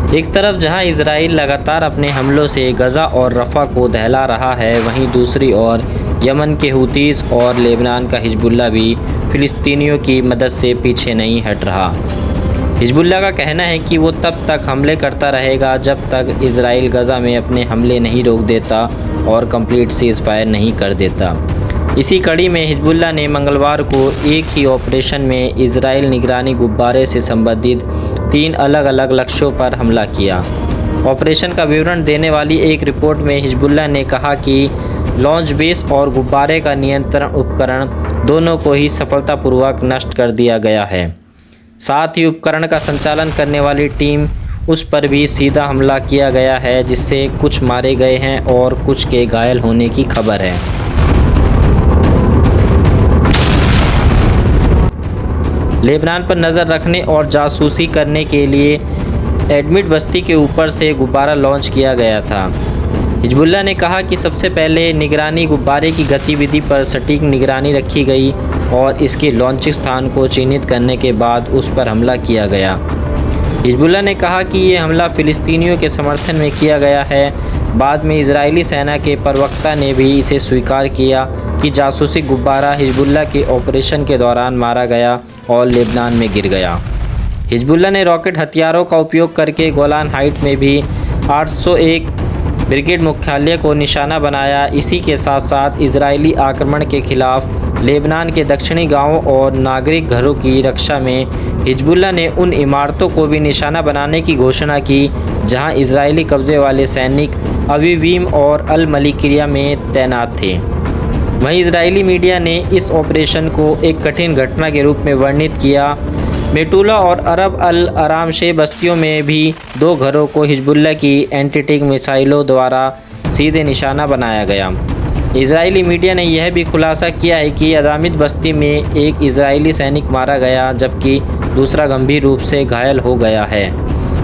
एक तरफ जहां इजराइल लगातार अपने हमलों से गज़ा और रफ़ा को दहला रहा है, वहीं दूसरी ओर यमन के हूतीस और लेबनान का हिजबुल्लाह भी फ़िलिस्तीनियों की मदद से पीछे नहीं हट रहा। हिजबुल्लाह का कहना है कि वो तब तक हमले करता रहेगा जब तक इजराइल गज़ा में अपने हमले नहीं रोक देता और कंप्लीट सीज़ फायर नहीं कर देता। इसी कड़ी में हिजबुल्लाह ने मंगलवार को एक ही ऑपरेशन में इजराइल निगरानी गुब्बारे से संबंधित 3 अलग अलग लक्ष्यों पर हमला किया। ऑपरेशन का विवरण देने वाली एक रिपोर्ट में हिजबुल्लाह ने कहा कि लॉन्च बेस और गुब्बारे का नियंत्रण उपकरण दोनों को ही सफलतापूर्वक नष्ट कर दिया गया है। साथ ही उपकरण का संचालन करने वाली टीम उस पर भी सीधा हमला किया गया है, जिससे कुछ मारे गए हैं और कुछ के घायल होने की खबर है। लेबनान पर नज़र रखने और जासूसी करने के लिए एडमिट बस्ती के ऊपर से गुब्बारा लॉन्च किया गया था। हिजबुल्लाह ने कहा कि सबसे पहले निगरानी गुब्बारे की गतिविधि पर सटीक निगरानी रखी गई और इसके लॉन्चिंग स्थान को चिन्हित करने के बाद उस पर हमला किया गया। हिजबुल्लाह ने कहा कि ये हमला फ़िलिस्तीनियों के समर्थन में किया गया है। बाद में इजरायली सेना के प्रवक्ता ने भी इसे स्वीकार किया कि जासूसी गुब्बारा हिजबुल्लाह के ऑपरेशन के दौरान मारा गया और लेबनान में गिर गया। हिजबुल्लाह ने रॉकेट हथियारों का उपयोग करके गोलान हाइट में भी 801 ब्रिगेड मुख्यालय को निशाना बनाया। इसी के साथ साथ इजरायली आक्रमण के खिलाफ लेबनान के दक्षिणी गांवों और नागरिक घरों की रक्षा में हिजबुल्लाह ने उन इमारतों को भी निशाना बनाने की घोषणा की जहां इजरायली कब्जे वाले सैनिक अवीवीम और अल मलिकिया में तैनात थे। वहीं इजरायली मीडिया ने इस ऑपरेशन को एक कठिन घटना के रूप में वर्णित किया। मेटुला और अरब अल आरामशे बस्तियों में भी 2 घरों को हिजबुल्लाह की एंटी-टैंक मिसाइलों द्वारा सीधे निशाना बनाया गया। इजरायली मीडिया ने यह भी खुलासा किया है कि अदामिद बस्ती में एक इजरायली सैनिक मारा गया जबकि दूसरा गंभीर रूप से घायल हो गया है।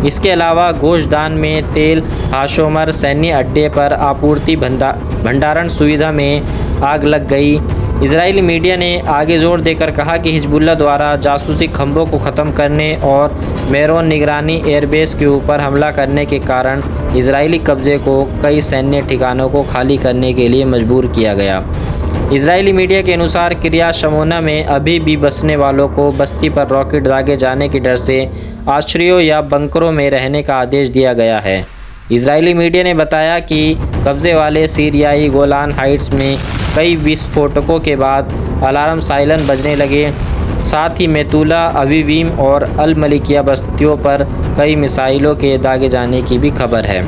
इसके अलावा गोशदान में तेल हाशोमर सैन्य अड्डे पर आपूर्ति भंडारण सुविधा में आग लग गई। इजरायली मीडिया ने आगे जोर देकर कहा कि हिजबुल्लाह द्वारा जासूसी खंभों को ख़त्म करने और मेरोन निगरानी एयरबेस के ऊपर हमला करने के कारण इजरायली कब्जे को कई सैन्य ठिकानों को खाली करने के लिए मजबूर किया गया। इजरायली मीडिया के अनुसार किर्यात शमोना में अभी भी बसने वालों को बस्ती पर रॉकेट दागे जाने के डर से आश्रयों या बंकरों में रहने का आदेश दिया गया है। इजरायली मीडिया ने बताया कि कब्जे वाले सीरियाई गोलान हाइट्स में कई विस्फोटकों के बाद अलार्म साइरन बजने लगे। साथ ही मेतुला, अवीवीम और अल मलिकिया बस्तियों पर कई मिसाइलों के दागे जाने की भी खबर है।